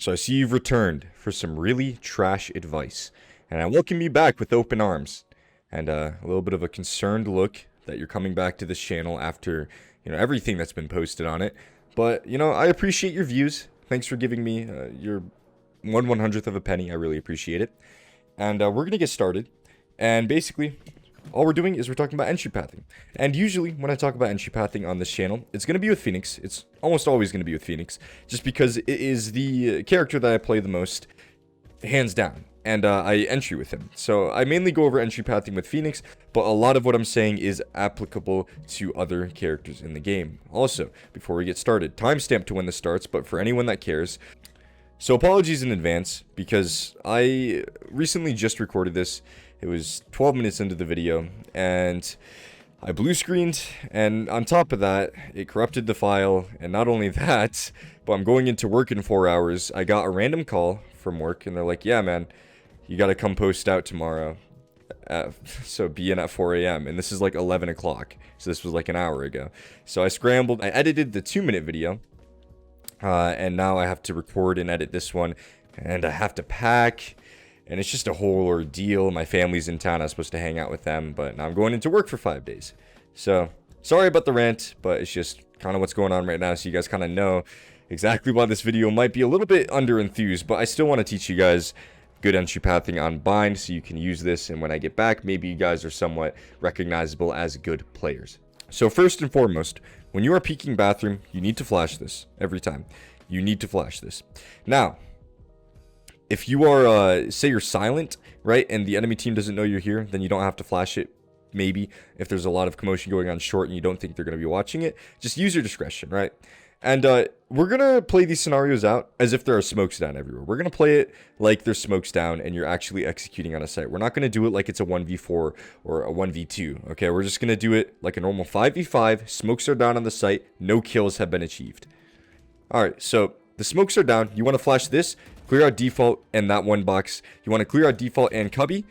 So I see you've returned for some really trash advice, and I welcome you back with open arms, and a little bit of a concerned look that you're coming back to this channel after, everything that's been posted on it. But, I appreciate your views. Thanks for giving me your 1/100th of a penny. I really appreciate it. And we're going to get started. And basically, all we're doing is we're talking about entry pathing. And usually, when I talk about entry pathing on this channel, it's going to be with Phoenix. It's almost always going to be with Phoenix, just because it is the character that I play the most, hands down. And I entry with him. So I mainly go over entry pathing with Phoenix, but a lot of what I'm saying is applicable to other characters in the game. Also, before we get started, timestamp to when this starts, but for anyone that cares. So apologies in advance, because I recently just recorded this. It was 12 minutes into the video, and I blue screened, and on top of that, it corrupted the file, and not only that, but I'm going into work in 4 hours. I got a random call from work, and they're like, yeah, man, you gotta come post out tomorrow. So be in at 4 a.m. And this is like 11 o'clock. So this was like an hour ago. So I scrambled. I edited the 2-minute video. And now I have to record and edit this one. And I have to pack. And it's just a whole ordeal. My family's in town. I was supposed to hang out with them. But now I'm going into work for 5 days. So sorry about the rant. But it's just kind of what's going on right now. So you guys kind of know exactly why this video might be a little bit under enthused. But I still want to teach you guys good entry pathing on bind, so you can use this, and when I get back, maybe you guys are somewhat recognizable as good players. So first and foremost, when you are peeking bathroom, you need to flash this every time. You need to flash this. Now, if you are, say you're silent, right, and the enemy team doesn't know you're here, then you don't have to flash it. Maybe if there's a lot of commotion going on short and you don't think they're going to be watching it, just use your discretion, right? And we're going to play these scenarios out as if there are smokes down everywhere. We're going to play it like there's smokes down and you're actually executing on a site. We're not going to do it like it's a 1v4 or a 1v2. Okay, we're just going to do it like a normal 5v5. Smokes are down on the site. No kills have been achieved. All right, so the smokes are down. You want to flash this, clear out default and that one box. You want to clear out default and cubby.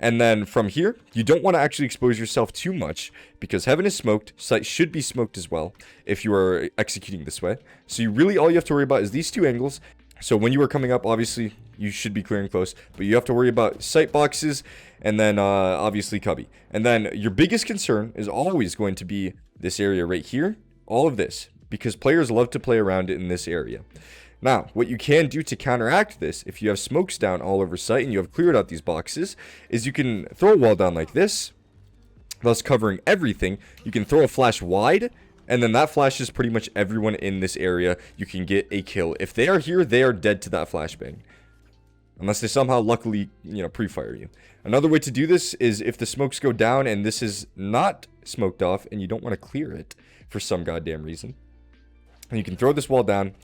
And then from here, you don't want to actually expose yourself too much because heaven is smoked. Site should be smoked as well if you are executing this way. So all you have to worry about is these two angles. So when you are coming up, obviously, you should be clearing close. But you have to worry about site boxes and then obviously cubby. And then your biggest concern is always going to be this area right here. All of this. Because players love to play around it in this area. Now, what you can do to counteract this, if you have smokes down all over site and you have cleared out these boxes, is you can throw a wall down like this, thus covering everything. You can throw a flash wide, and then that flashes pretty much everyone in this area. You can get a kill. If they are here, they are dead to that flashbang. Unless they somehow luckily, pre-fire you. Another way to do this is if the smokes go down and this is not smoked off and you don't want to clear it for some goddamn reason. And you can throw this wall down.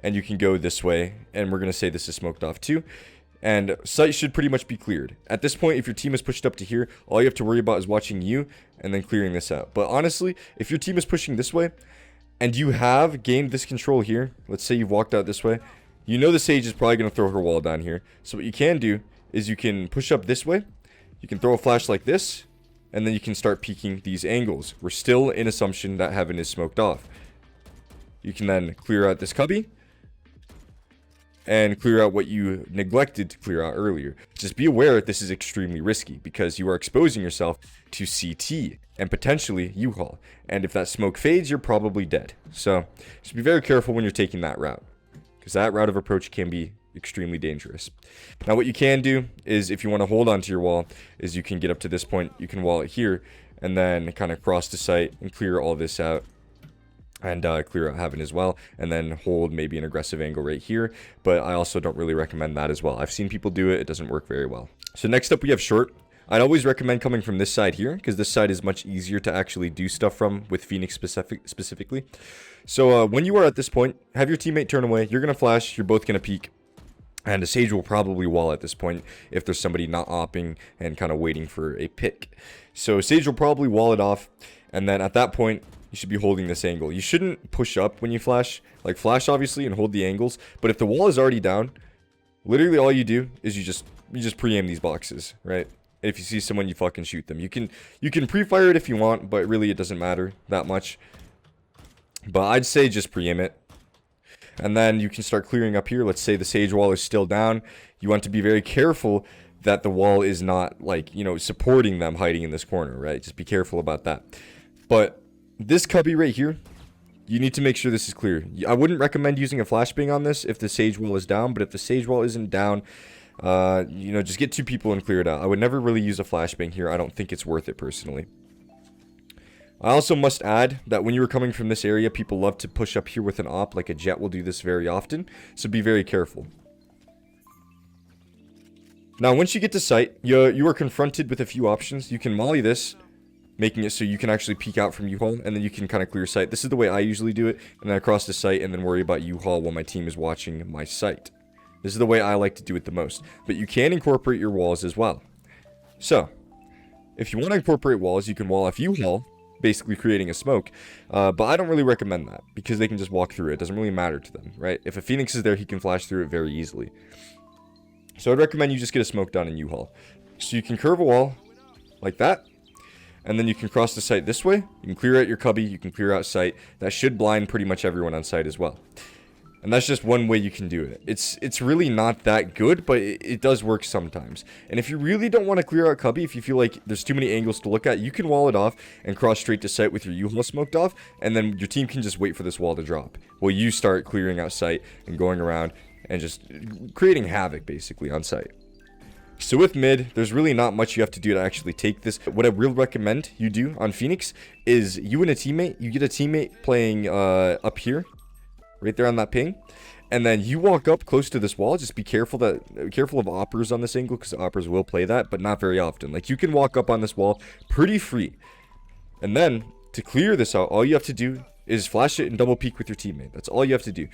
And you can go this way, and we're going to say this is smoked off too. And site should pretty much be cleared. At this point, if your team is pushed up to here, all you have to worry about is watching you and then clearing this out. But honestly, if your team is pushing this way, and you have gained this control here, let's say you've walked out this way, you know the Sage is probably going to throw her wall down here. So what you can do is you can push up this way, you can throw a flash like this, and then you can start peeking these angles. We're still in assumption that heaven is smoked off. You can then clear out this cubby, and clear out what you neglected to clear out earlier. Just be aware that this is extremely risky because you are exposing yourself to CT and potentially U-Haul. And if that smoke fades, you're probably dead. So just be very careful when you're taking that route because that route of approach can be extremely dangerous. Now what you can do is if you want to hold onto your wall is you can get up to this point, you can wall it here and then kind of cross the site and clear all this out. And clear out heaven as well, and then hold maybe an aggressive angle right here, but I also don't really recommend that as well. I've seen people do it, it doesn't work very well. So next up we have short. I'd always recommend coming from this side here, because this side is much easier to actually do stuff from with Phoenix specifically. So when you are at this point, have your teammate turn away, you're going to flash, you're both going to peek, and a Sage will probably wall at this point if there's somebody not opping and kind of waiting for a pick. So Sage will probably wall it off, and then at that point, you should be holding this angle. You shouldn't push up when you flash. Like flash obviously and hold the angles. But if the wall is already down, literally all you do is you just pre-aim these boxes, right? And if you see someone, you fucking shoot them. You can pre-fire it if you want, but really it doesn't matter that much. But I'd say just pre-aim it. And then you can start clearing up here. Let's say the sage wall is still down. You want to be very careful that the wall is not, like, you know, supporting them hiding in this corner, right? Just be careful about that. But this cubby right here, you need to make sure this is clear. I wouldn't recommend using a flashbang on this if the sage wall is down, but if the sage wall isn't down, you know, just get 2 people and clear it out. I would never really use a flashbang here. I don't think it's worth it personally. I also must add that when you were coming from this area, people love to push up here with an op, like a jet will do this very often, so be very careful. Now, once you get to site, you are confronted with a few options. You can molly this, making it so you can actually peek out from U-Haul, and then you can kind of clear sight. This is the way I usually do it, and then I cross the site and then worry about U-Haul while my team is watching my site. This is the way I like to do it the most. But you can incorporate your walls as well. So, if you want to incorporate walls, you can wall off U-Haul, basically creating a smoke, but I don't really recommend that, because they can just walk through it. It doesn't really matter to them, right? If a Phoenix is there, he can flash through it very easily. So I'd recommend you just get a smoke down in U-Haul. So you can curve a wall like that, and then you can cross the site this way. You can clear out your cubby, you can clear out site. That should blind pretty much everyone on site as well. And that's just one way you can do it. It's really not that good, but it does work sometimes. And if you really don't want to clear out cubby, if you feel like there's too many angles to look at, you can wall it off and cross straight to site with your U-Haul smoked off, and then your team can just wait for this wall to drop. While you start clearing out site and going around and just creating havoc, basically, on site. So with mid, there's really not much you have to do to actually take this. What I will recommend you do on Phoenix is you and a teammate, you get a teammate playing up here, right there on that ping, and then you walk up close to this wall. Just be careful of oppers on this angle, because oppers will play that, but not very often. Like, you can walk up on this wall pretty free, and then to clear this out, all you have to do is flash it and double peek with your teammate. That's all you have to do.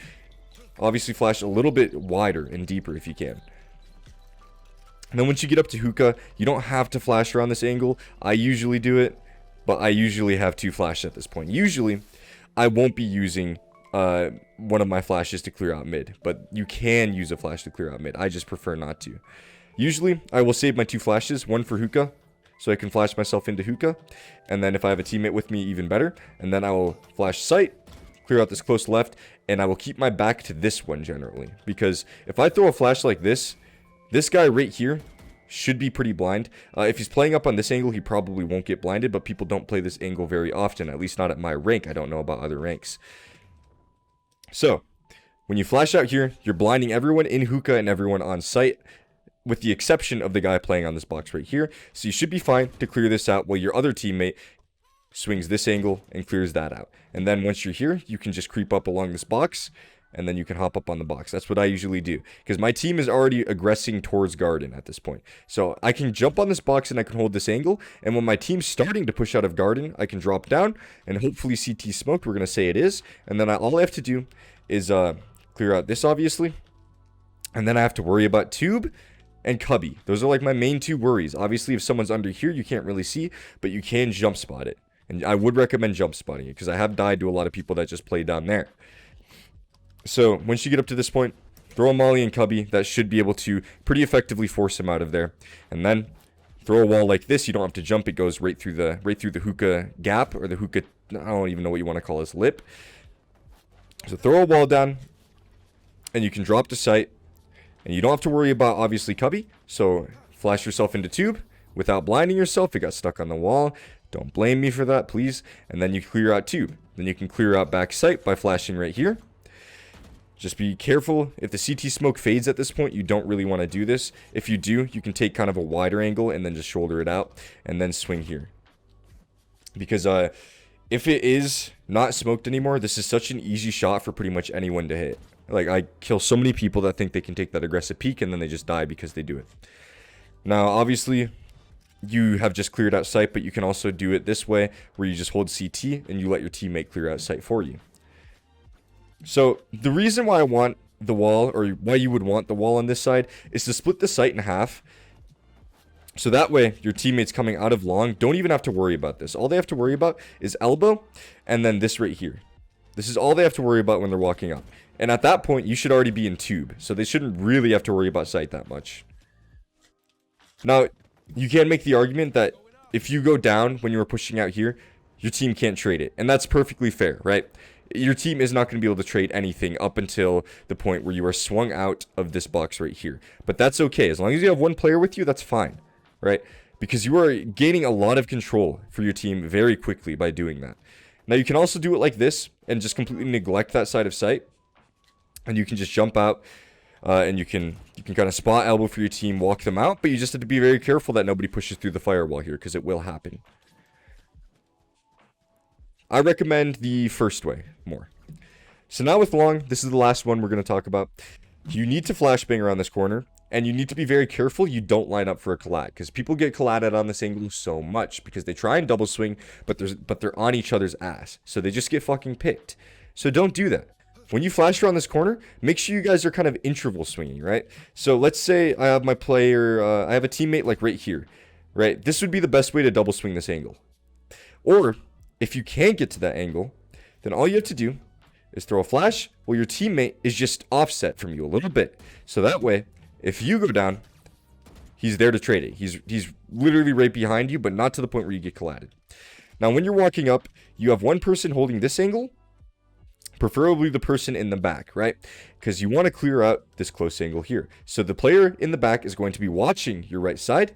Obviously flash a little bit wider and deeper if you can. And then once you get up to hookah, you don't have to flash around this angle. I usually do it, but I usually have 2 flashes at this point. Usually, I won't be using one of my flashes to clear out mid, but you can use a flash to clear out mid. I just prefer not to. Usually, I will save my 2 flashes, one for hookah, so I can flash myself into hookah, and then if I have a teammate with me, even better, and then I will flash sight, clear out this close left, and I will keep my back to this one generally, because if I throw a flash like this guy right here should be pretty blind. If he's playing up on this angle, he probably won't get blinded, but people don't play this angle very often, at least not at my rank. I don't know about other ranks. So, when you flash out here, you're blinding everyone in hookah and everyone on site, with the exception of the guy playing on this box right here. So you should be fine to clear this out while your other teammate swings this angle and clears that out. And then once you're here, you can just creep up along this box, and then you can hop up on the box. That's what I usually do, because my team is already aggressing towards garden at this point. So I can jump on this box and I can hold this angle, and when my team's starting to push out of garden, I can drop down and hopefully CT smoked. We're going to say it is, and then all I have to do is clear out this, obviously, and then I have to worry about tube and cubby. Those are like my main 2 worries. Obviously, if someone's under here, you can't really see, but you can jump spot it, and I would recommend jump spotting it, because I have died to a lot of people that just play down there. So, once you get up to this point, throw a molly and cubby. That should be able to pretty effectively force him out of there. And then, throw a wall like this. You don't have to jump. It goes right through the hookah gap, or the hookah, I don't even know what you want to call this, lip. So, throw a wall down, and you can drop to sight. And you don't have to worry about, obviously, cubby. So, flash yourself into tube without blinding yourself. It got stuck on the wall. Don't blame me for that, please. And then you clear out tube. Then you can clear out back sight by flashing right here. Just be careful. If the CT smoke fades at this point, you don't really want to do this. If you do, you can take kind of a wider angle and then just shoulder it out and then swing here. Because if it is not smoked anymore, this is such an easy shot for pretty much anyone to hit. Like, I kill so many people that think they can take that aggressive peek and then they just die because they do it. Now, obviously, you have just cleared out sight, but you can also do it this way, where you just hold CT and you let your teammate clear out sight for you. So, the reason why I want the wall, or why you would want the wall on this side, is to split the site in half. So that way, your teammates coming out of long don't even have to worry about this. All they have to worry about is elbow, and then this right here. This is all they have to worry about when they're walking up. And at that point, you should already be in tube. So they shouldn't really have to worry about sight that much. Now, you can make the argument that if you go down when you were pushing out here, your team can't trade it. And that's perfectly fair, right? your team is not going to be able to trade anything up until the point where you are swung out of this box right here. But that's okay. As long as you have one player with you, that's fine, right? Because you are gaining a lot of control for your team very quickly by doing that. Now, you can also do it like this and just completely neglect that side of sight. And you can just jump out and you can kind of spot elbow for your team, walk them out. But you just have to be very careful that nobody pushes through the firewall here, because it will happen. I recommend the first way more. So now with long, this is the last one we're going to talk about. You need to flashbang around this corner, and you need to be very careful you don't line up for a collab, because people get collabed on this angle so much because they try and double swing, but they're on each other's ass, so they just get fucking picked. So don't do that. When you flash around this corner, make sure you guys are kind of interval swinging, right? So let's say I have my player, I have a teammate like right here, right? This would be the best way to double swing this angle. Or if you can't get to that angle, then all you have to do is throw a flash while your teammate is just offset from you a little bit. So that way, if you go down, he's there to trade it. He's literally right behind you, but not to the point where you get collided. Now, when you're walking up, you have one person holding this angle, preferably the person in the back, right? Because you want to clear out this close angle here. So the player in the back is going to be watching your right side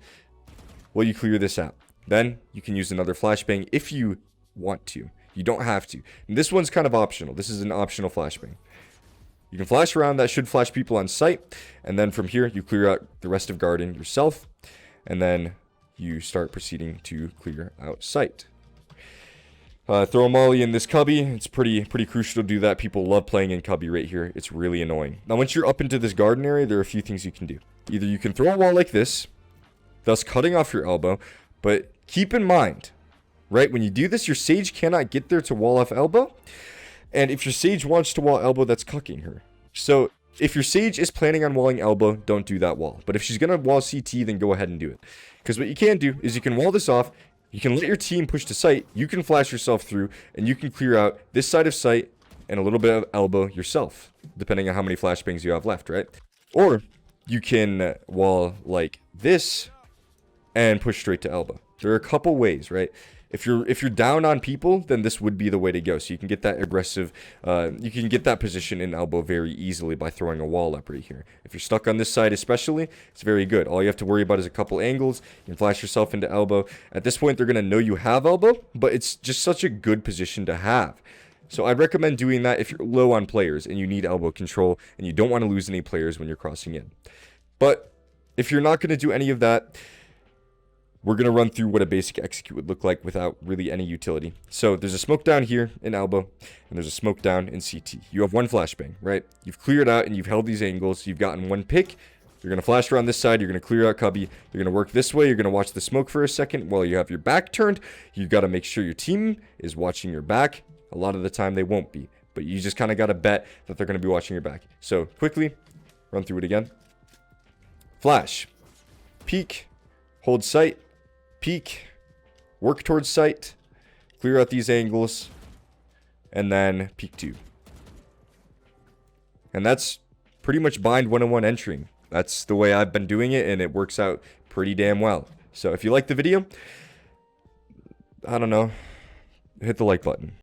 while you clear this out. Then you can use another flashbang if you want to. You don't have to. And this one's kind of optional. This is an optional flashbang. You can flash around. That should flash people on sight. And then from here, you clear out the rest of garden yourself. And then you start proceeding to clear out sight. Throw a molly in this cubby. It's pretty crucial to do that. People love playing in cubby right here. It's really annoying. Now, once you're up into this garden area, there are a few things you can do. Either you can throw a wall like this, thus cutting off your elbow. But keep in mind, right, when you do this, your sage cannot get there to wall off elbow. And if your sage wants to wall elbow, that's cucking her. So if your sage is planning on walling elbow, don't do that wall. But if she's going to wall CT, then go ahead and do it. Because what you can do is you can wall this off. You can let your team push to sight. You can flash yourself through. And you can clear out this side of sight and a little bit of elbow yourself, depending on how many flashbangs you have left, right? Or you can wall like this and push straight to elbow. There are a couple ways, right? If you're down on people, then this would be the way to go. So you can get that aggressive, you can get that position in elbow very easily by throwing a wall up right here. If you're stuck on this side especially, it's very good. All you have to worry about is a couple angles. You can flash yourself into elbow. At this point, they're going to know you have elbow, but it's just such a good position to have. So I'd recommend doing that if you're low on players and you need elbow control and you don't want to lose any players when you're crossing in. But if you're not going to do any of that, we're going to run through what a basic execute would look like without really any utility. So there's a smoke down here in elbow, and there's a smoke down in CT. You have one flashbang, right? You've cleared out and you've held these angles. You've gotten one pick. You're going to flash around this side. You're going to clear out cubby. You're going to work this way. You're going to watch the smoke for a second while you have your back turned. You've got to make sure your team is watching your back. A lot of the time they won't be, but you just kind of got to bet that they're going to be watching your back. So quickly, run through it again. Flash. Peek. Hold sight. Peek, work towards sight, clear out these angles, and then peek 2. And that's pretty much bind 101 entering. That's the way I've been doing it, and it works out pretty damn well. So if you like the video, I don't know, hit the like button.